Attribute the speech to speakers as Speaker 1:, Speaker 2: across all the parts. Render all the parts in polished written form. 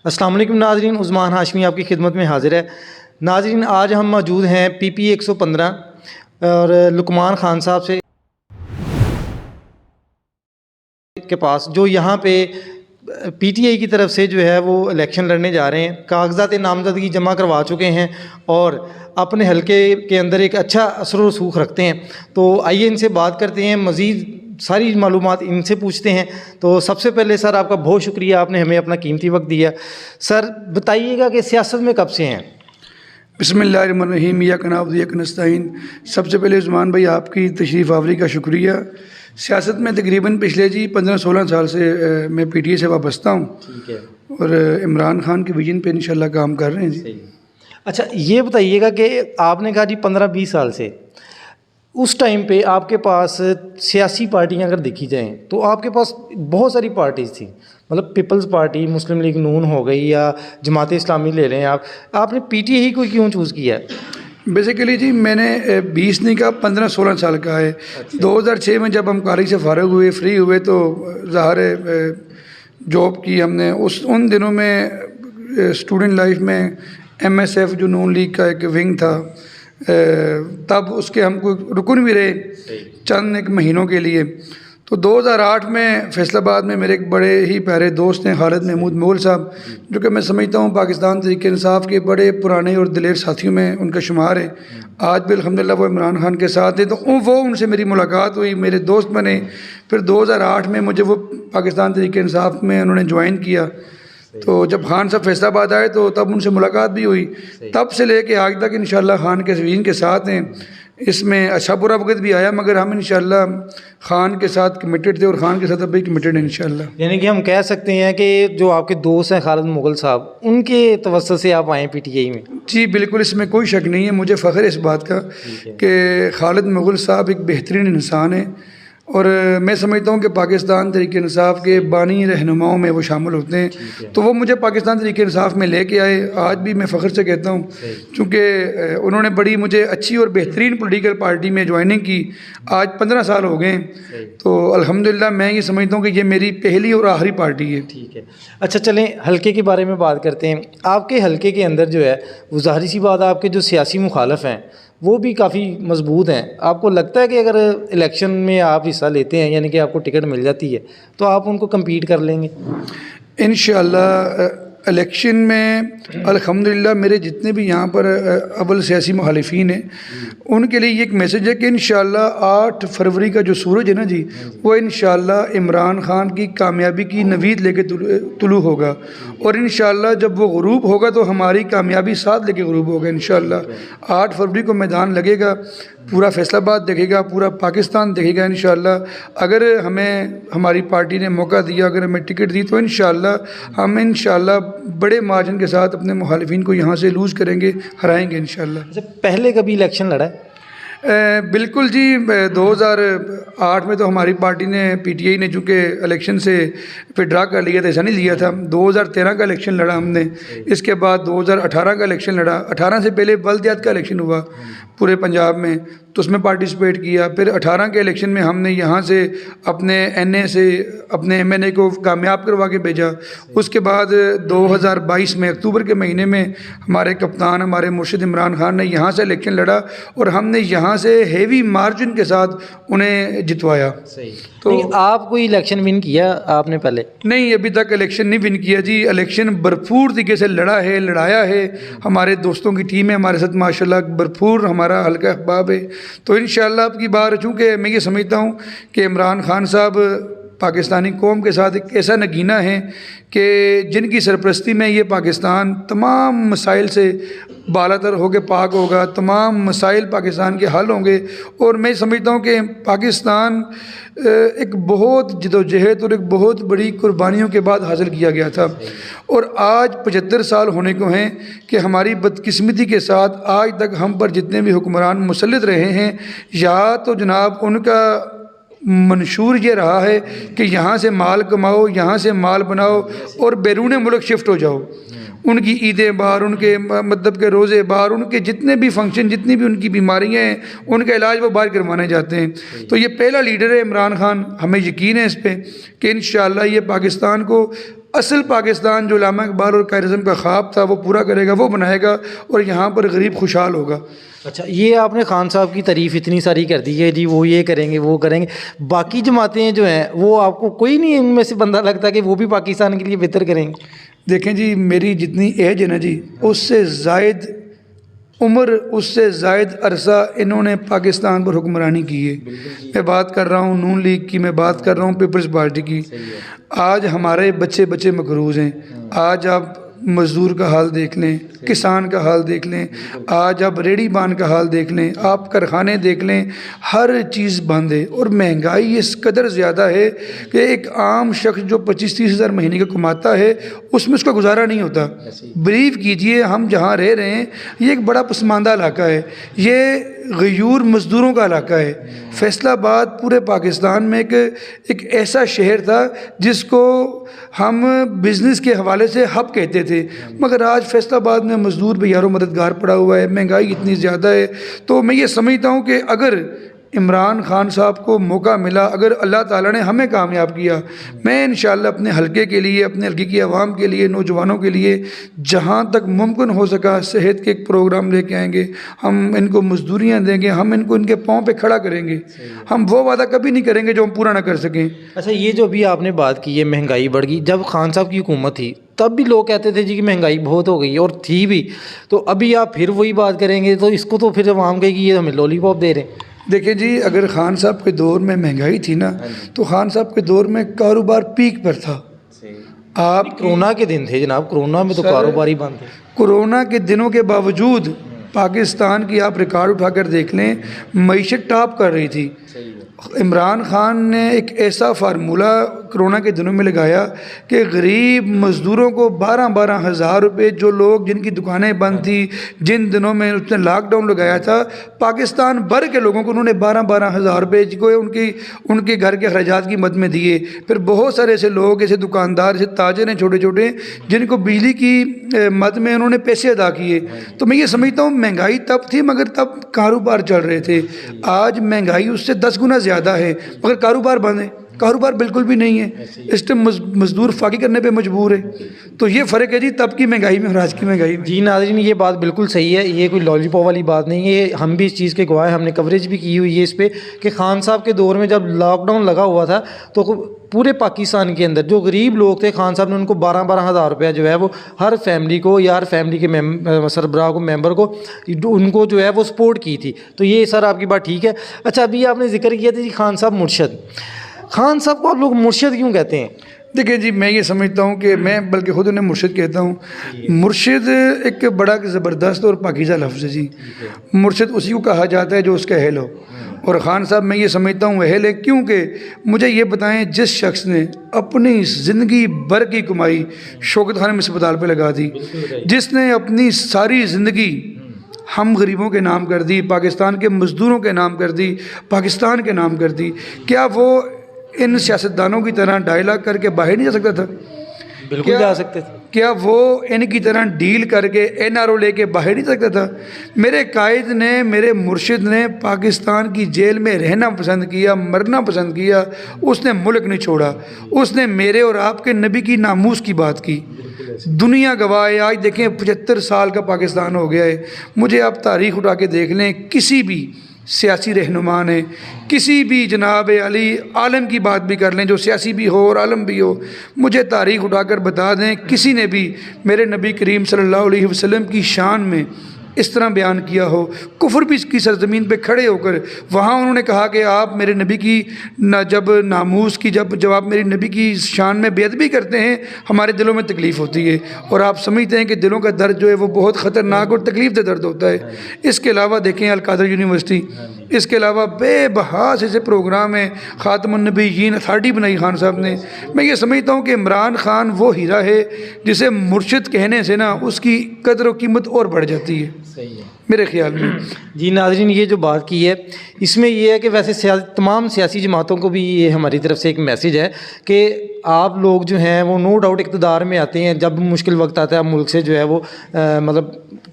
Speaker 1: السلام علیکم ناظرین، عثمان ہاشمی آپ کی خدمت میں حاضر ہے۔ ناظرین، آج ہم موجود ہیں PPA 115 اور لقمان خان صاحب سے کے پاس، جو یہاں پہ PTI کی طرف سے جو ہے وہ الیکشن لڑنے جا رہے ہیں، کاغذات نامزدگی جمع کروا چکے ہیں اور اپنے حلقے کے اندر ایک اچھا اثر و رسوخ رکھتے ہیں۔ تو آئیے ان سے بات کرتے ہیں، مزید ساری معلومات ان سے پوچھتے ہیں۔ تو سب سے پہلے سر، آپ کا بہت شکریہ، آپ نے ہمیں اپنا قیمتی وقت دیا۔ سر بتائیے گا کہ سیاست میں کب سے ہیں؟
Speaker 2: بسم اللہ الرحمن الرحیم، ایاک نعبد و ایاک نستعین۔ سب سے پہلے عثمان بھائی آپ کی تشریف آوری کا شکریہ۔ سیاست میں تقریباً پچھلے 15-16 سال سے میں PTI سے وابستہ ہوں،
Speaker 1: ٹھیک ہے،
Speaker 2: اور عمران خان کے ویژن پہ انشاءاللہ کام کر رہے ہیں جی۔
Speaker 1: اچھا، یہ بتائیے گا کہ آپ نے کہا جی 15-20 سال سے، اس ٹائم پہ آپ کے پاس سیاسی پارٹیاں اگر دیکھی جائیں تو آپ کے پاس بہت ساری پارٹیز تھیں، مطلب پیپلز پارٹی، مسلم لیگ نون ہو گئی، یا جماعت اسلامی لے لیں آپ نے PTI کو کیوں چوز کیا ہے؟
Speaker 2: بیسیکلی جی میں نے 20 نہیں کہا، 15-16 سال کا ہے۔ 2006 میں جب ہم کالج سے فارغ ہوئے، فری ہوئے، تو ظاہر جاب کی ہم نے۔ ان دنوں میں اسٹوڈنٹ لائف میں MSF جو نون لیگ کا ایک ونگ تھا، تب اس کے ہم کو رکن بھی رہے چند ایک مہینوں کے لیے۔ تو 2008 میں فیصل آباد میں میرے ایک بڑے ہی پیارے دوست ہیں خالد محمود مغل صاحب، جو کہ میں سمجھتا ہوں پاکستان تحریک انصاف کے بڑے پرانے اور دلیر ساتھیوں میں ان کا شمار ہے۔ آج بھی الحمدللہ وہ عمران خان کے ساتھ ہیں، تو وہ ان سے میری ملاقات ہوئی، میرے دوست بنے۔ پھر 2008 میں مجھے وہ پاکستان تحریک انصاف میں انہوں نے جوائن کیا۔ تو جب خان صاحب فیصل آباد آئے تو تب ان سے ملاقات بھی ہوئی۔ تب سے لے کے آج تک انشاءاللہ خان کے ویژن کے ساتھ ہیں۔ اس میں اچھا برا وقت بھی آیا، مگر ہم انشاءاللہ خان کے ساتھ کمیٹڈ تھے، اور خان کے ساتھ اب بھی کمیٹڈ ہیں انشاءاللہ۔
Speaker 1: یعنی کہ ہم کہہ سکتے ہیں کہ جو آپ کے دوست ہیں خالد مغل صاحب، ان کے توسط سے آپ آئے ہیں PTI میں؟
Speaker 2: جی بالکل، اس میں کوئی شک نہیں ہے، مجھے فخر ہے اس بات کا کہ خالد مغل صاحب ایک بہترین انسان ہیں، اور میں سمجھتا ہوں کہ پاکستان تحریک انصاف کے بانی رہنماؤں میں وہ شامل ہوتے ہیں۔ تو وہ مجھے پاکستان تحریک انصاف میں لے کے آئے۔ آج بھی میں فخر سے کہتا ہوں، چونکہ انہوں نے بڑی مجھے اچھی اور بہترین پولیٹیکل پارٹی میں جوائننگ کی۔ آج 15 سال ہو گئے ہیں، تو الحمدللہ میں یہ سمجھتا ہوں کہ یہ میری پہلی اور آخری پارٹی ہے۔
Speaker 1: ٹھیک ہے، اچھا چلیں حلقے کے بارے میں بات کرتے ہیں۔ آپ کے حلقے کے اندر جو ہے وہ ظاہری سی بات ہے، آپ کے جو سیاسی مخالف ہیں وہ بھی کافی مضبوط ہیں۔ آپ کو لگتا ہے کہ اگر الیکشن میں آپ حصہ لیتے ہیں، یعنی کہ آپ کو ٹکٹ مل جاتی ہے، تو آپ ان کو کمپیٹ کر لیں گے؟
Speaker 2: انشاءاللہ الیکشن میں الحمدللہ میرے جتنے بھی یہاں پر اول سیاسی مخالفین ہیں، ان کے لیے یہ ایک میسج ہے کہ انشاءاللہ 8 فروری کا جو سورج ہے نا جی، وہ انشاءاللہ عمران خان کی کامیابی کی نوید لے کے طلوع ہوگا، اور انشاءاللہ جب وہ غروب ہوگا تو ہماری کامیابی ساتھ لے کے غروب ہوگا انشاءاللہ۔ 8 فروری کو میدان لگے گا، پورا فیصل آباد دیکھے گا، پورا پاکستان دیکھے گا انشاءاللہ۔ اگر ہمیں ہماری پارٹی نے موقع دیا، اگر ہمیں ٹکٹ دی، تو انشاءاللہ ہم انشاءاللہ بڑے مارجن کے ساتھ اپنے مخالفین کو یہاں سے لوز کریں گے، ہرائیں گے انشاءاللہ۔
Speaker 1: اچھا، پہلے کبھی الیکشن لڑا ہے؟
Speaker 2: بالکل جی، 2008 میں تو ہماری پارٹی نے PTI نے چونکہ الیکشن سے پھر ڈرا کر لیا تھا، ایسا نہیں لیا تھا۔ 2013 کا الیکشن لڑا ہم نے، اس کے بعد 2018 کا الیکشن لڑا۔ 18 سے پہلے بلدیات کا الیکشن ہوا پورے پنجاب میں، تو اس میں پارٹیسپیٹ کیا۔ پھر 18 کے الیکشن میں ہم نے یہاں سے اپنے NA سے اپنے MNA کو کامیاب کروا کے بھیجا۔ اس کے بعد 2022 میں اکتوبر کے مہینے میں ہمارے کپتان، ہمارے مرشد عمران خان نے یہاں سے الیکشن لڑا، اور ہم نے یہاں سے ہیوی مارجن کے ساتھ انہیں جتوایا۔
Speaker 1: تو آپ کوئی الیکشن ون کیا آپ نے پہلے؟
Speaker 2: نہیں، ابھی تک الیکشن نہیں ون کیا جی۔ الیکشن بھرپور طریقے سے لڑا ہے، لڑایا ہے، ہمارے دوستوں کی ٹیم ہے ہمارے ساتھ ماشاءاللہ، بھرپور ہمارا حلقہ احباب ہے۔ تو انشاءاللہ اب کی بار، چونکہ میں یہ سمجھتا ہوں کہ عمران خان صاحب پاکستانی قوم کے ساتھ ایک ایسا نگینہ ہے کہ جن کی سرپرستی میں یہ پاکستان تمام مسائل سے بالاتر ہو کے پاک ہوگا، تمام مسائل پاکستان کے حل ہوں گے۔ اور میں سمجھتا ہوں کہ پاکستان ایک بہت جدوجہد اور ایک بہت بڑی قربانیوں کے بعد حاصل کیا گیا تھا، اور آج 75 سال ہونے کو ہیں کہ ہماری بدقسمتی کے ساتھ آج تک ہم پر جتنے بھی حکمران مسلط رہے ہیں، یا تو جناب ان کا منشور یہ رہا ہے کہ یہاں سے مال کماؤ، یہاں سے مال بناؤ اور بیرون ملک شفٹ ہو جاؤ۔ ان کی عیدیں بار، ان کے مطلب کے روزے بار، ان کے جتنے بھی فنکشن، جتنی بھی ان کی بیماریاں ہیں، ان کا علاج وہ باہر کروانے جاتے ہیں۔ تو یہ پہلا لیڈر ہے عمران خان، ہمیں یقین ہے اس پہ کہ انشاءاللہ یہ پاکستان کو اصل پاکستان جو علامہ اقبال اور قائد اعظم کا خواب تھا وہ پورا کرے گا، وہ بنائے گا، اور یہاں پر غریب خوشحال ہوگا۔
Speaker 1: اچھا، یہ آپ نے خان صاحب کی تعریف اتنی ساری کر دی ہے جی، وہ یہ کریں گے وہ کریں گے، باقی جماعتیں جو ہیں وہ آپ کو کوئی نہیں ان میں سے بندہ لگتا کہ وہ بھی پاکستان کے لیے بہتر کریں گے؟
Speaker 2: دیکھیں جی، میری جتنی ایج ہے نا جی، اس سے زائد عمر، اس سے زائد عرصہ انہوں نے پاکستان پر حکمرانی کی ہے۔ میں بات کر رہا ہوں نون لیگ کی، میں بات کر رہا ہوں پیپلز پارٹی کی۔ آج ہمارے بچے مقروض ہیں۔ آج آپ مزدور کا حال دیکھ لیں، کسان کا حال دیکھ لیں، آج آپ ریڑھی بان کا حال دیکھ لیں، آپ کارخانے دیکھ لیں، ہر چیز بند ہے، اور مہنگائی اس قدر زیادہ ہے کہ ایک عام شخص جو 25-30 ہزار مہینے کا کماتا ہے اس میں اس کا گزارا نہیں ہوتا۔ بلیو کیجئے، ہم جہاں رہ رہے ہیں یہ ایک بڑا پسماندہ علاقہ ہے، یہ غیور مزدوروں کا علاقہ ہے۔ فیصل آباد پورے پاکستان میں ایک ایسا شہر تھا جس کو ہم بزنس کے حوالے سے ہب کہتے تھے، مگر آج فیصل آباد میں مزدور بھی یارو مددگار پڑا ہوا ہے، مہنگائی اتنی زیادہ ہے۔ تو میں یہ سمجھتا ہوں کہ اگر عمران خان صاحب کو موقع ملا، اگر اللہ تعالیٰ نے ہمیں کامیاب کیا، میں انشاءاللہ اپنے حلقے کے لیے، اپنے حلقے کی عوام کے لیے، نوجوانوں کے لیے جہاں تک ممکن ہو سکا صحت کے ایک پروگرام لے کے آئیں گے، ہم ان کو مزدوریاں دیں گے، ہم ان کو ان کے پاؤں پہ کھڑا کریں گے، ہم وہ وعدہ کبھی نہیں کریں گے جو ہم پورا نہ کر سکیں۔
Speaker 1: اچھا، یہ جو ابھی آپ نے بات کی ہے مہنگائی بڑھ گئی، جب خان صاحب کی حکومت تھی تب بھی لوگ کہتے تھے جی کہ مہنگائی بہت ہو گئی، اور تھی بھی، تو ابھی آپ پھر وہی بات کریں گے تو اس کو تو پھر عوام کہے گی یہ ہمیں لولی پاپ دے رہے ہیں۔
Speaker 2: دیکھیں جی، اگر خان صاحب کے دور میں مہنگائی تھی نا تو خان صاحب کے دور میں کاروبار پیک پر تھا۔ آپ
Speaker 1: کرونا کے دن تھے جناب، کرونا میں تو کاروبار ہی بند تھے۔
Speaker 2: کرونا کے دنوں کے باوجود پاکستان کی آپ ریکارڈ اٹھا کر دیکھ لیں، معیشت ٹاپ کر رہی تھی۔ عمران خان نے ایک ایسا فارمولہ کرونا کے دنوں میں لگایا کہ غریب مزدوروں کو 12 ہزار روپے، جو لوگ جن کی دکانیں بند تھی، جن دنوں میں اس نے لاک ڈاؤن لگایا تھا، پاکستان بھر کے لوگوں کو انہوں نے 12 ہزار روپے کو ان کے گھر کے اخراجات کی مد میں دیے۔ پھر بہت سارے ایسے لوگ، ایسے دکاندار، ایسے تاجر ہیں چھوٹے چھوٹے، جن کو بجلی کی مد میں انہوں نے پیسے ادا کیے۔ تو میں یہ سمجھتا ہوں مہنگائی تب تھی مگر تب کاروبار چل رہے تھے۔ آج مہنگائی اس سے 10 گنا زیادہ ہے مگر کاروبار بند ہے، کاروبار بالکل بھی نہیں ہے، اس ٹائم مزدور فاقی کرنے پہ مجبور ہے۔ تو یہ فرق ہے جی تب کی مہنگائی میں اور آج کی مہنگائی میں۔
Speaker 1: جی ناظرین، یہ بات بالکل صحیح ہے، یہ کوئی لالی پاپ والی بات نہیں ہے، ہم بھی اس چیز کے گواہ ہیں، ہم نے کوریج بھی کی ہوئی ہے اس پہ کہ خان صاحب کے دور میں جب لاک ڈاؤن لگا ہوا تھا تو پورے پاکستان کے اندر جو غریب لوگ تھے، خان صاحب نے ان کو 12 ہزار روپیہ جو ہے وہ ہر فیملی کو یا ہر فیملی کے سربراہ کو، ممبر کو، ان کو جو ہے وہ سپورٹ کی تھی۔ تو یہ سر آپ کی بات ٹھیک ہے۔ اچھا، ابھی آپ نے ذکر کیا تھا جی خان صاحب مرشد، خان صاحب کو آپ لوگ مرشد کیوں کہتے ہیں؟
Speaker 2: دیکھیں جی، میں یہ سمجھتا ہوں کہ میں بلکہ خود انہیں مرشد کہتا ہوں۔ مرشد ایک بڑا زبردست اور پاکیزہ لفظ ہے جی۔ مرشد اسی کو کہا جاتا ہے جو اس کا اہل ہو، اور خان صاحب میں یہ سمجھتا ہوں اہل ہے، کیونکہ مجھے یہ بتائیں جس شخص نے اپنی زندگی بھر کی کمائی شوکت خانم اسپتال پہ لگا دی، جس نے اپنی ساری زندگی ہم غریبوں کے نام کر دی، پاکستان کے مزدوروں کے نام کر دی، پاکستان کے نام کر دی، کیا وہ ان سیاستدانوں کی طرح ڈائلاگ کر کے باہر نہیں جا سکتا تھا؟
Speaker 1: بالکل جا سکتے تھے۔
Speaker 2: کیا وہ ان کی طرح ڈیل کر کے NRO لے کے باہر نہیں سکتا تھا؟ میرے قائد نے، میرے مرشد نے پاکستان کی جیل میں رہنا پسند کیا، مرنا پسند کیا، اس نے ملک نہیں چھوڑا، اس نے میرے اور آپ کے نبی کی ناموس کی بات کی۔ دنیا گواہ ہے، آج دیکھیں 75 سال کا پاکستان ہو گیا ہے۔ مجھے آپ تاریخ اٹھا کے دیکھ لیں، کسی بھی سیاسی رہنما نے، کسی بھی جناب علی عالم کی بات بھی کر لیں جو سیاسی بھی ہو اور عالم بھی ہو، مجھے تاریخ اٹھا کر بتا دیں کسی نے بھی میرے نبی کریم صلی اللہ علیہ وسلم کی شان میں اس طرح بیان کیا ہو۔ کفر بھی اس کی سرزمین پہ کھڑے ہو کر وہاں انہوں نے کہا کہ آپ میرے نبی کی جب ناموس کی جب آپ میری نبی کی شان میں بے ادبی کرتے ہیں ہمارے دلوں میں تکلیف ہوتی ہے، اور آپ سمجھتے ہیں کہ دلوں کا درد جو ہے وہ بہت خطرناک اور تکلیف دہ درد ہوتا ہے۔ اس کے علاوہ دیکھیں القادر یونیورسٹی، اس کے علاوہ بے بہاس ایسے پروگرام ہیں، خاتم النبیین اتھارٹی بنائی خان صاحب نے۔ میں یہ سمجھتا ہوں کہ عمران خان وہ ہیرا ہے جسے مرشد کہنے سے نا اس کی قدر و قیمت اور بڑھ جاتی ہے میرے خیال میں۔
Speaker 1: جی ناظرین، یہ جو بات کی ہے اس میں یہ ہے کہ ویسے تمام سیاسی جماعتوں کو بھی یہ ہماری طرف سے ایک میسیج ہے کہ آپ لوگ جو ہیں وہ نو ڈاؤٹ اقتدار میں آتے ہیں، جب مشکل وقت آتا ہے ملک سے جو ہے وہ مطلب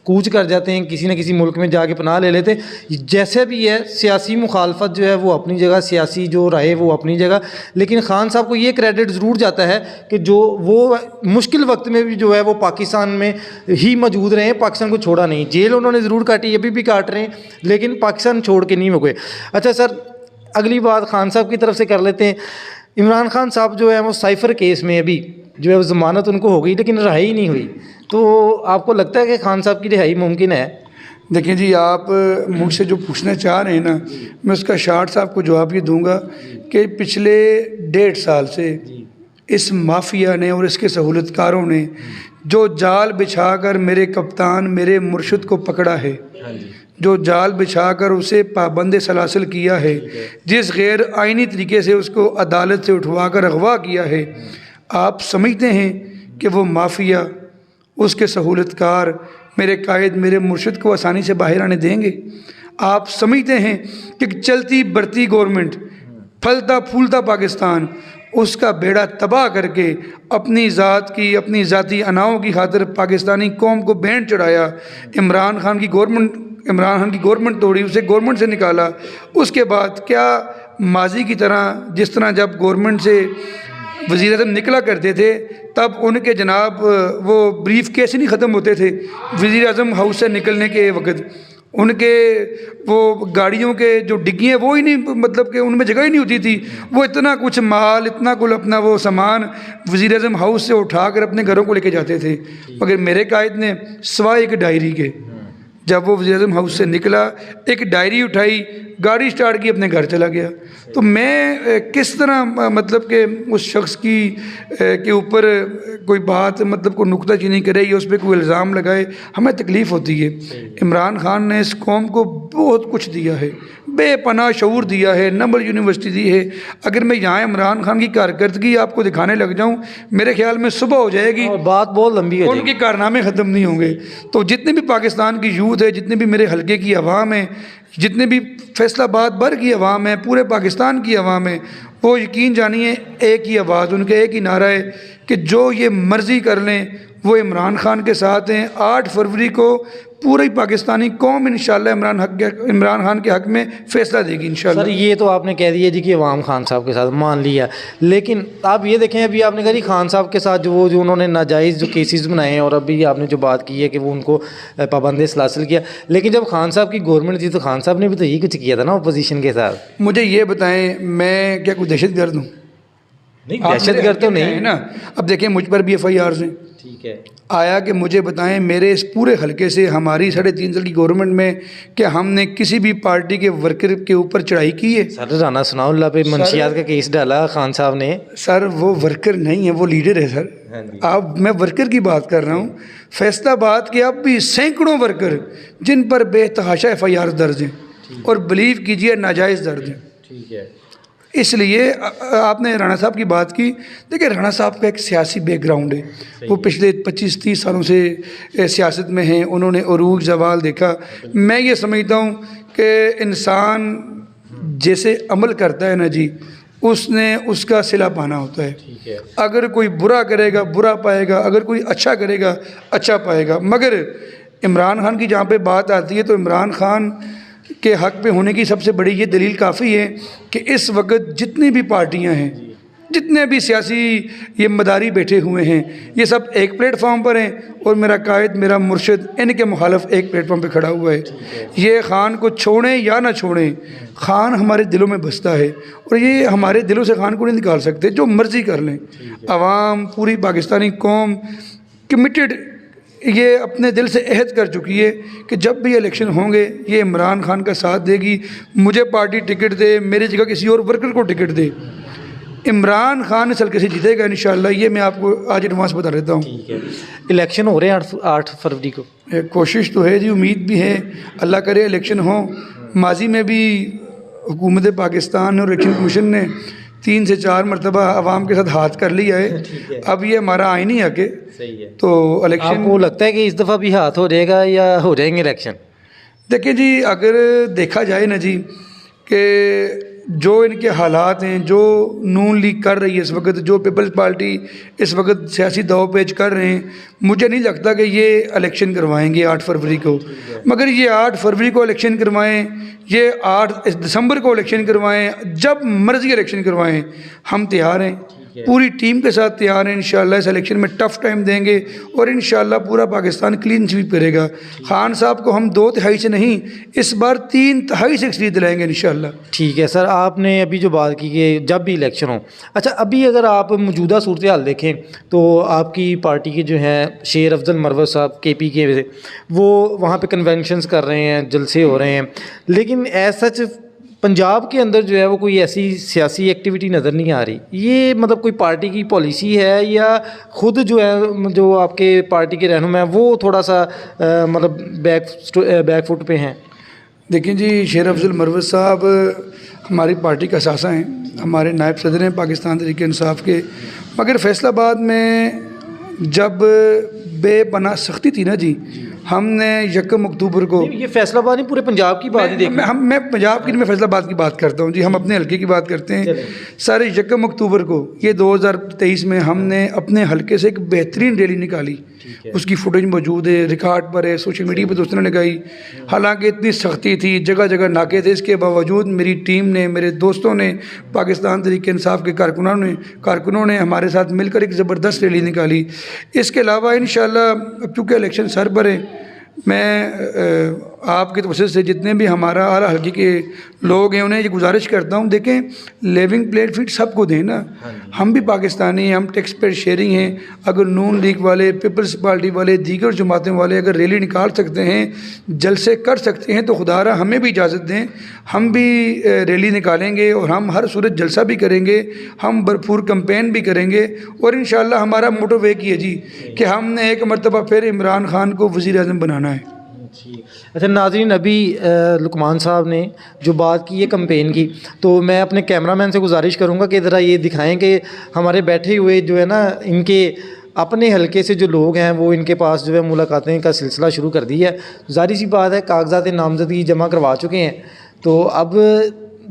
Speaker 1: کوچ کر جاتے ہیں, کسی نہ کسی ملک میں جا کے پناہ لے لیتے ہیں. جیسے بھی ہے سیاسی مخالفت جو ہے وہ اپنی جگہ, سیاسی جو رائے وہ اپنی جگہ, لیکن خان صاحب کو یہ کریڈٹ ضرور جاتا ہے کہ جو وہ مشکل وقت میں بھی جو ہے وہ پاکستان میں ہی موجود رہے ہیں, پاکستان کو چھوڑا نہیں. جیل انہوں نے ضرور کاٹی, ابھی بھی کاٹ رہے ہیں, لیکن پاکستان چھوڑ کے نہیں گئے. اچھا سر, اگلی بات خان صاحب کی طرف سے کر لیتے ہیں. عمران خان صاحب جو ہے وہ سائفر کیس میں ابھی جو ہے وہ ضمانت ان کو ہو گئی لیکن رہائی نہیں ہوئی, تو آپ کو لگتا ہے کہ خان صاحب کی رہائی ممکن ہے؟
Speaker 2: دیکھیں جی, آپ مجھ سے جو پوچھنا چاہ رہے ہیں نا, میں اس کا شارٹ صاحب کو جواب یہ دوں گا کہ پچھلے 1.5 سال سے اس مافیا نے اور اس کے سہولت کاروں نے جو جال بچھا کر میرے کپتان میرے مرشد کو پکڑا ہے, جو جال بچھا کر اسے پابند سلاسل کیا ہے, جس غیر آئینی طریقے سے اس کو عدالت سے اٹھوا کر اغوا کیا ہے, آپ سمجھتے ہیں کہ وہ مافیا اس کے سہولت کار میرے قائد میرے مرشد کو آسانی سے باہر آنے دیں گے؟ آپ سمجھتے ہیں کہ چلتی بڑھتی گورنمنٹ, پھلتا پھولتا پاکستان, اس کا بیڑا تباہ کر کے اپنی ذات کی اپنی ذاتی اناؤں کی خاطر پاکستانی قوم کو بینڈ چڑھایا, عمران خان کی گورنمنٹ توڑی, اسے گورنمنٹ سے نکالا, اس کے بعد کیا ماضی کی طرح جس طرح جب گورنمنٹ سے وزیر اعظم نکلا کرتے تھے تب ان کے جناب وہ بریف کیس نہیں ختم ہوتے تھے وزیر اعظم ہاؤس سے نکلنے کے وقت, ان کے وہ گاڑیوں کے جو ڈگی ہیں وہ ہی نہیں, مطلب کہ ان میں جگہ ہی نہیں ہوتی تھی, وہ اتنا کچھ مال اتنا کل اپنا وہ سامان وزیر اعظم ہاؤس سے اٹھا کر اپنے گھروں کو لے کے جاتے تھے. مگر میرے قائد نے سوائے ایک ڈائری کے, جب وہ وزیر اعظم ہاؤس سے نکلا ایک ڈائری اٹھائی, گاڑی سٹارٹ کی, اپنے گھر چلا گیا. تو میں کس طرح مطلب کہ اس شخص کی کے اوپر کوئی بات مطلب کوئی نکتہ چینی کرے یا اس پہ کوئی الزام لگائے, ہمیں تکلیف ہوتی ہے. عمران خان نے اس قوم کو بہت کچھ دیا ہے, بے پناہ شعور دیا ہے, نمبل یونیورسٹی دی ہے. اگر میں یہاں عمران خان کی کارکردگی آپ کو دکھانے لگ جاؤں, میرے خیال میں صبح ہو جائے گی,
Speaker 1: بات بہت لمبی ہے,
Speaker 2: ان کے کارنامے ختم نہیں ہوں گے. تو جتنے بھی پاکستان کی یوتھ ہے, جتنے بھی میرے حلقے کی عوام ہے, جتنے بھی فیصل آباد بھر کی عوام ہے, پورے پاکستان کی عوام ہے, وہ یقین جانیے ایک ہی آواز, ان کا ایک ہی نعرہ ہے کہ جو یہ مرضی کر لیں وہ عمران خان کے ساتھ ہیں. 8 فروری کو پوری پاکستانی قوم انشاءاللہ عمران خان کے حق میں فیصلہ دے گی انشاءاللہ.
Speaker 1: سر یہ تو آپ نے کہہ دیا جی کہ عوام خان صاحب کے ساتھ مان لیا, لیکن آپ یہ دیکھیں ابھی آپ نے کہا جی خان صاحب کے ساتھ جو انہوں نے ناجائز جو کیسز بنائے ہیں, اور ابھی آپ نے جو بات کی ہے کہ وہ ان کو پابند سلاسل کیا, لیکن جب خان صاحب کی گورنمنٹ تھی تو خان صاحب نے بھی تو یہی کچھ کیا تھا نا اپوزیشن کے ساتھ.
Speaker 2: مجھے یہ بتائیں میں کیا کوئی دہشت گرد ہوں؟
Speaker 1: نہیں, دہشت گرد تو نہیں
Speaker 2: نا. اب دیکھیں مجھ پر بھی FIRs ہیں,
Speaker 1: ٹھیک ہے,
Speaker 2: آیا کہ مجھے بتائیں میرے اس پورے حلقے سے ہماری 3.5 سال کی گورنمنٹ میں کہ ہم نے کسی بھی پارٹی کے ورکر کے اوپر چڑھائی کی ہے؟
Speaker 1: سر رانا ثناء اللہ پہ منشیات کا کیس ڈالا خان صاحب نے.
Speaker 2: سر وہ ورکر نہیں ہے, وہ لیڈر ہے سر. اب میں ورکر کی بات کر رہا ہوں. فیصل آباد کے اب بھی سینکڑوں ورکر جن پر بے تحاشا FIRs درج ہیں, اور بلیو کیجئے ناجائز درج ہیں.
Speaker 1: ٹھیک ہے,
Speaker 2: اس لیے آپ نے رانا صاحب کی بات کی. دیکھیں رانا صاحب کا ایک سیاسی بیک گراؤنڈ ہے, وہ پچھلے 25-30 سالوں سے سیاست میں ہیں, انہوں نے عروج زوال دیکھا. میں یہ سمجھتا ہوں کہ انسان جیسے عمل کرتا ہے نا جی, اس نے اس کا صلہ پانا ہوتا ہے. اگر کوئی برا کرے گا برا پائے گا, اگر کوئی اچھا کرے گا اچھا پائے گا. مگر عمران خان کی جہاں پہ بات آتی ہے تو عمران خان کے حق پہ ہونے کی سب سے بڑی یہ دلیل کافی ہے کہ اس وقت جتنی بھی پارٹیاں ہیں, جتنے بھی سیاسی یہ مداری بیٹھے ہوئے ہیں, یہ سب ایک پلیٹ فارم پر ہیں, اور میرا قائد میرا مرشد ان کے مخالف ایک پلیٹ فارم پہ کھڑا ہوا ہے. یہ خان کو چھوڑیں یا نہ چھوڑیں, خان ہمارے دلوں میں بستا ہے, اور یہ ہمارے دلوں سے خان کو نہیں نکال سکتے. جو مرضی کر لیں, عوام پوری پاکستانی قوم کمیٹڈ یہ اپنے دل سے عہد کر چکی ہے کہ جب بھی الیکشن ہوں گے یہ عمران خان کا ساتھ دے گی. مجھے پارٹی ٹکٹ دے, میری جگہ کسی اور ورکر کو ٹکٹ دے, عمران خان اس حلقے سے جیتے گا انشاءاللہ. یہ میں آپ کو آج ایڈوانس بتا دیتا ہوں.
Speaker 1: ٹھیک ہے, الیکشن ہو رہے ہیں 8 فروری کو.
Speaker 2: کوشش تو ہے جی, امید بھی ہے, اللہ کرے الیکشن ہوں. ماضی میں بھی حکومت پاکستان اور الیکشن کمیشن نے 3 سے 4 مرتبہ عوام کے ساتھ ہاتھ کر لیا ہے. اب یہ ہمارا آئینی حق ہے. تو الیکشن
Speaker 1: آپ کو لگتا ہے کہ اس دفعہ بھی ہاتھ ہو جائے گا یا ہو جائیں گے الیکشن؟
Speaker 2: دیکھیں جی, اگر دیکھا جائے نا جی کہ جو ان کے حالات ہیں، جو نون لیگ کر رہی ہے اس وقت، جو پیپلز پارٹی اس وقت سیاسی دو پیچ کر رہے ہیں، مجھے نہیں لگتا کہ یہ الیکشن کروائیں گے 8 فروری کو. مگر یہ 8 فروری کو الیکشن کروائیں، یہ 8 دسمبر کو الیکشن کروائیں، جب مرضی الیکشن کروائیں، ہم تیار ہیں، پوری ٹیم کے ساتھ تیار ہیں. انشاءاللہ اس الیکشن میں ٹف ٹائم دیں گے اور انشاءاللہ پورا پاکستان کلین سویپ کرے گا. خان صاحب کو ہم 2/3 سے نہیں، اس بار 3/3 سے ایکسری دلائیں گے انشاءاللہ.
Speaker 1: ٹھیک ہے سر، آپ نے ابھی جو بات کی کہ جب بھی الیکشن ہو، اچھا ابھی اگر آپ موجودہ صورتحال دیکھیں تو آپ کی پارٹی کے جو ہیں شیر افضل مروت صاحب KP کے وہ وہاں پہ کنونشنز کر رہے ہیں، جلسے ہو رہے ہیں، لیکن ایز سچ پنجاب کے اندر جو ہے وہ کوئی ایسی سیاسی ایکٹیویٹی نظر نہیں آ رہی. یہ مطلب کوئی پارٹی کی پالیسی ہے یا خود جو ہے جو آپ کے پارٹی کے رہنما ہیں وہ تھوڑا سا مطلب بیک فٹ پہ ہیں؟
Speaker 2: دیکھیں جی، شیر افضل مروت صاحب ہماری پارٹی کا اثاثہ ہیں، ہمارے نائب صدر ہیں پاکستان تحریک انصاف کے. مگر فیصل آباد میں جب بے پناہ سختی تھی نا جی، ہم نے 1 اکتوبر کو،
Speaker 1: یہ فیصل آباد نہیں پورے پنجاب کی بات ہی دیکھ،
Speaker 2: میں پنجاب کی، میں فیصل آباد کی بات کرتا ہوں جی، ہم اپنے حلقے کی بات کرتے ہیں. سارے 1 اکتوبر کو یہ 2023 میں ہم نے اپنے حلقے سے ایک بہترین ریلی نکالی. اس کی فوٹیج موجود ہے، ریکارڈ پر ہے، سوشل میڈیا پہ دوستوں نے لگائی. حالانکہ اتنی سختی تھی، جگہ جگہ ناکے تھے، اس کے باوجود میری ٹیم نے، میرے دوستوں نے، پاکستان تحریک انصاف کے کارکنوں نے ہمارے ساتھ مل کر ایک زبردست ریلی نکالی. اس کے علاوہ انشاءاللہ اب چونکہ الیکشن سر پر ہے، میں آپ کے توسط سے جتنے بھی ہمارا اعلیٰ حلقے کے لوگ ہیں انہیں یہ گزارش کرتا ہوں، دیکھیں لیونگ پلیٹ فیٹ سب کو دیں نا. ہم بھی پاکستانی ہیں، ہم ٹیکس پیئر شیئرنگ ہیں. اگر نون لیگ والے، پیپلز پارٹی والے، دیگر جماعتیں والے اگر ریلی نکال سکتے ہیں، جلسے کر سکتے ہیں، تو خدا را ہمیں بھی اجازت دیں، ہم بھی ریلی نکالیں گے اور ہم ہر صورت جلسہ بھی کریں گے، ہم بھرپور کمپین بھی کریں گے. اور انشاءاللہ ہمارا موٹو ایک ہی ہے جی کہ ہم نے ایک مرتبہ پھر عمران خان کو وزیر اعظم بنانا ہے.
Speaker 1: اچھا ناظرین، ابھی لقمان صاحب نے جو بات کی ہے کمپین کی، تو میں اپنے کیمرہ مین سے گزارش کروں گا کہ ذرا یہ دکھائیں کہ ہمارے بیٹھے ہوئے جو ہے نا ان کے اپنے حلقے سے جو لوگ ہیں وہ ان کے پاس جو ہے ملاقاتیں کا سلسلہ شروع کر دیا ہے. ظاہری سی بات ہے کاغذات نامزدگی جمع کروا چکے ہیں، تو اب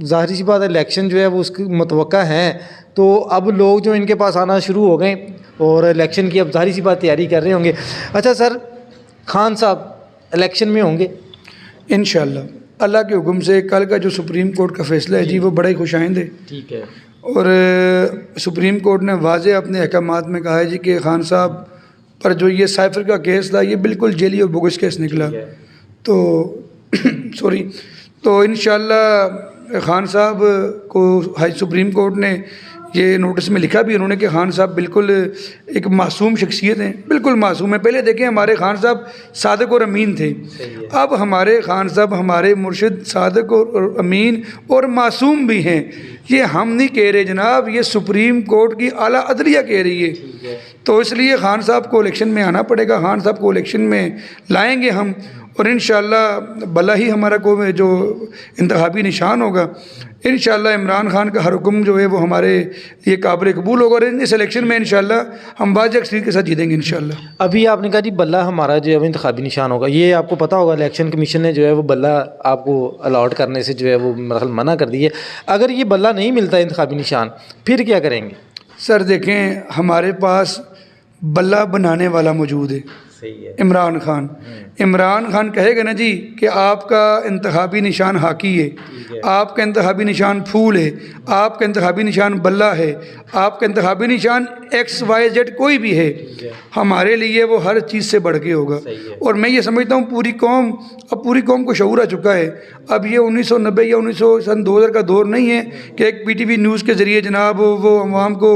Speaker 1: ظاہری سی بات ہے الیکشن جو ہے وہ اس کی متوقع ہیں، تو اب لوگ جو ان کے پاس آنا شروع ہو گئے اور الیکشن کی اب ظاہری سی بات تیاری کر رہے ہوں گے. اچھا سر، خان صاحب الیکشن میں ہوں گے
Speaker 2: انشاءاللہ اللہ کے حکم سے. کل کا جو سپریم کورٹ کا فیصلہ ہے جی وہ بڑا ہی خوش آئند ہے.
Speaker 1: ٹھیک ہے.
Speaker 2: اور سپریم کورٹ نے واضح اپنے احکامات میں کہا ہے جی کہ خان صاحب پر جو یہ سائفر کا کیس تھا یہ بالکل جیلی اور بوگس کیس نکلا. تو تو انشاءاللہ خان صاحب کو سپریم کورٹ نے یہ نوٹس میں لکھا بھی انہوں نے کہ خان صاحب بالکل ایک معصوم شخصیت ہیں، بالکل معصوم ہیں. پہلے دیکھیں ہمارے خان صاحب صادق اور امین تھے، اب ہمارے خان صاحب ہمارے مرشد صادق اور امین اور معصوم بھی ہیں. یہ ہم نہیں کہہ رہے جناب، یہ سپریم کورٹ کی اعلیٰ عدلیہ کہہ رہی ہے. تو اس لیے خان صاحب کو الیکشن میں آنا پڑے گا، خان صاحب کو الیکشن میں لائیں گے ہم، اور انشاءاللہ بھلا ہی ہمارا کو جو انتخابی نشان ہوگا. انشاءاللہ عمران خان کا ہر حکم جو ہے وہ ہمارے یہ قابل قبول ہوگا، اور اس الیکشن میں انشاءاللہ ہم واضح اکثریت کے ساتھ جیتیں گے انشاءاللہ.
Speaker 1: ابھی آپ نے کہا جی بلہ ہمارا جو ہے وہ انتخابی نشان ہوگا، یہ آپ کو پتہ ہوگا الیکشن کمیشن نے جو ہے وہ بلہ آپ کو الاٹ کرنے سے جو ہے وہ منع کر دی ہے. اگر یہ بلہ نہیں ملتا انتخابی نشان پھر کیا کریں گے؟
Speaker 2: سر دیکھیں ہمارے پاس بلہ بنانے والا موجود ہے، عمران خان. عمران خان کہے گا نا جی کہ آپ کا انتخابی نشان ہاکی ہے، آپ کا انتخابی نشان پھول ہے، آپ کا انتخابی نشان بلہ ہے، آپ کا انتخابی نشان XYZ کوئی بھی ہے، ہمارے لیے وہ ہر چیز سے بڑھ کے ہوگا. اور میں یہ سمجھتا ہوں پوری قوم کو شعور آ چکا ہے. اب یہ 1990 یا 2000 کا دور نہیں ہے کہ ایک PTV نیوز کے ذریعے جناب وہ عوام کو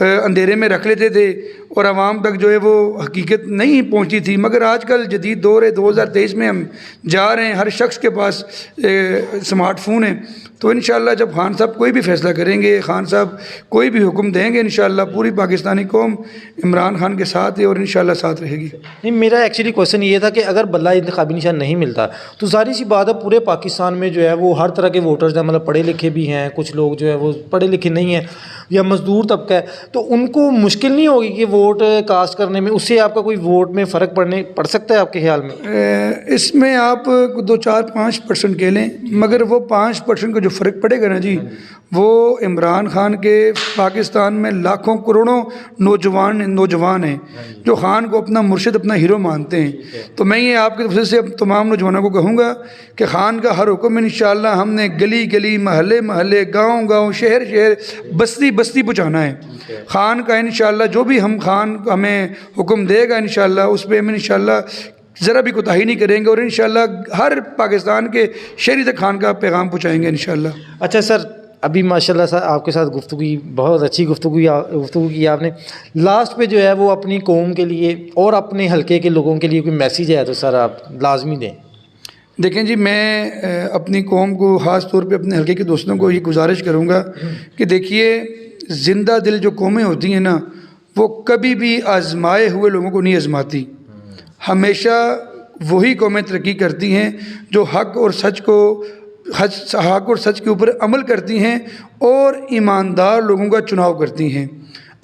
Speaker 2: اندھیرے میں رکھ لیتے تھے اور عوام تک جو ہے وہ حقیقت نہیں پہنچی تھی. مگر آج کل جدید دور ہے، 2023 میں ہم جا رہے ہیں، ہر شخص کے پاس اسمارٹ فون ہے. تو انشاءاللہ جب خان صاحب کوئی بھی فیصلہ کریں گے، خان صاحب کوئی بھی حکم دیں گے، انشاءاللہ پوری پاکستانی قوم عمران خان کے ساتھ ہے اور انشاءاللہ ساتھ رہے گی.
Speaker 1: نہیں، میرا ایکچولی کویشچن یہ تھا کہ اگر بلہ انتخابی نشان نہیں ملتا تو ظاہری سی بات ہے پورے پاکستان میں جو ہے وہ ہر طرح کے ووٹرز ہیں، مطلب پڑھے لکھے بھی ہیں، کچھ لوگ جو ہے وہ پڑھے لکھے نہیں ہیں یا مزدور طبقہ ہے، تو ان کو مشکل نہیں ہوگی کہ ووٹ کاسٹ کرنے میں؟ اس سے آپ کا کوئی ووٹ میں فرق پڑ سکتا ہے آپ کے خیال میں؟
Speaker 2: اس میں آپ 2-4-5% کہہ لیں، مگر وہ 5% کا جو فرق پڑے گا نا جی، وہ عمران خان کے پاکستان میں لاکھوں کروڑوں نوجوان ہیں جو خان کو اپنا مرشد اپنا ہیرو مانتے ہیں. تو میں یہ آپ کے طرف سے تمام نوجوانوں کو کہوں گا کہ خان کا ہر حکم انشاءاللہ ہم نے گلی گلی محلے محلے گاؤں گاؤں شہر شہر بستی بستی پہنچانا ہے. خان کا انشاءاللہ جو بھی خان ہمیں حکم دے گا انشاءاللہ اس پہ ہم انشاءاللہ ذرا بھی کوتاہی نہیں کریں گے اور انشاءاللہ ہر پاکستان کے شہری تک خان کا پیغام پہنچائیں گے انشاءاللہ.
Speaker 1: اچھا سر، ابھی ماشاءاللہ سر آپ کے ساتھ گفتگو بہت اچھی گفتگو کی آپ نے. لاسٹ پہ جو ہے وہ اپنی قوم کے لیے اور اپنے حلقے کے لوگوں کے لیے کوئی میسیج ہے تو سر آپ لازمی دیں.
Speaker 2: دیکھیں جی، میں اپنی قوم کو خاص طور پہ اپنے حلقے کے دوستوں کو یہ گزارش کروں گا کہ دیکھیے، زندہ دل جو قومیں ہوتی ہیں نا وہ کبھی بھی آزمائے ہوئے لوگوں کو نہیں آزماتی. ہمیشہ وہی قومیں ترقی کرتی ہیں جو حق اور سچ کے اوپر عمل کرتی ہیں اور ایماندار لوگوں کا چناؤ کرتی ہیں.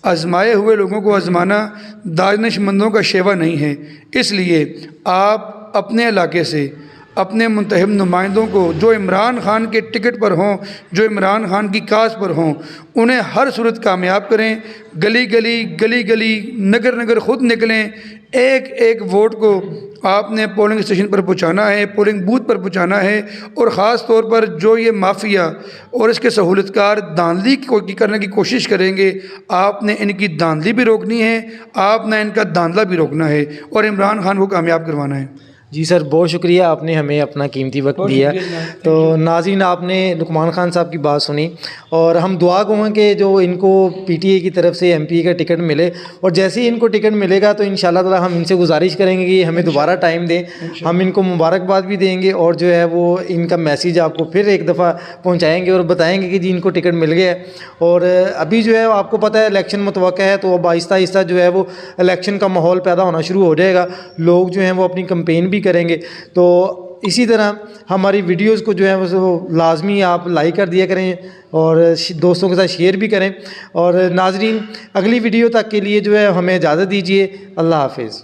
Speaker 2: آزمائے ہوئے لوگوں کو آزمانا دانش مندوں کا شیوا نہیں ہے. اس لیے آپ اپنے علاقے سے اپنے منتخب نمائندوں کو جو عمران خان کے ٹکٹ پر ہوں، جو عمران خان کی کاز پر ہوں، انہیں ہر صورت کامیاب کریں. گلی گلی نگر نگر خود نکلیں. ایک ووٹ کو آپ نے پولنگ اسٹیشن پر پہنچانا ہے، پولنگ بوتھ پر پہنچانا ہے. اور خاص طور پر جو یہ مافیا اور اس کے سہولت کار دھاندلی کرنے کی کوشش کریں گے، آپ نے ان کی دھاندلی بھی روکنی ہے، آپ نے ان کا دھاندلا بھی روکنا ہے اور عمران خان کو کامیاب کروانا ہے.
Speaker 1: جی سر، بہت شکریہ، آپ نے ہمیں اپنا قیمتی وقت دیا. تو ناظرین، آپ نے لقمان خان صاحب کی بات سنی اور ہم دعا گو ہیں کہ جو ان کو پی ٹی اے کی طرف سے ایم پی کا ٹکٹ ملے، اور جیسے ہی ان کو ٹکٹ ملے گا تو انشاءاللہ تعالی ہم ان سے گزارش کریں گے کہ ہمیں دوبارہ ٹائم دیں. ہم ان کو مبارکباد بھی دیں گے اور جو ہے وہ ان کا میسیج آپ کو پھر ایک دفعہ پہنچائیں گے اور بتائیں گے کہ جی ان کو ٹکٹ مل گیا ہے. اور ابھی جو ہے آپ کو پتہ ہے الیکشن متوقع ہے، تو اب آہستہ آہستہ جو ہے وہ الیکشن کا ماحول پیدا ہونا شروع ہو جائے گا. لوگ جو ہیں وہ اپنی کمپین بھی کریں گے. تو اسی طرح ہماری ویڈیوز کو جو ہے وہ لازمی آپ لائک کر دیا کریں اور دوستوں کے ساتھ شیئر بھی کریں. اور ناظرین، اگلی ویڈیو تک کے لیے جو ہے ہمیں اجازت دیجیے. اللہ حافظ.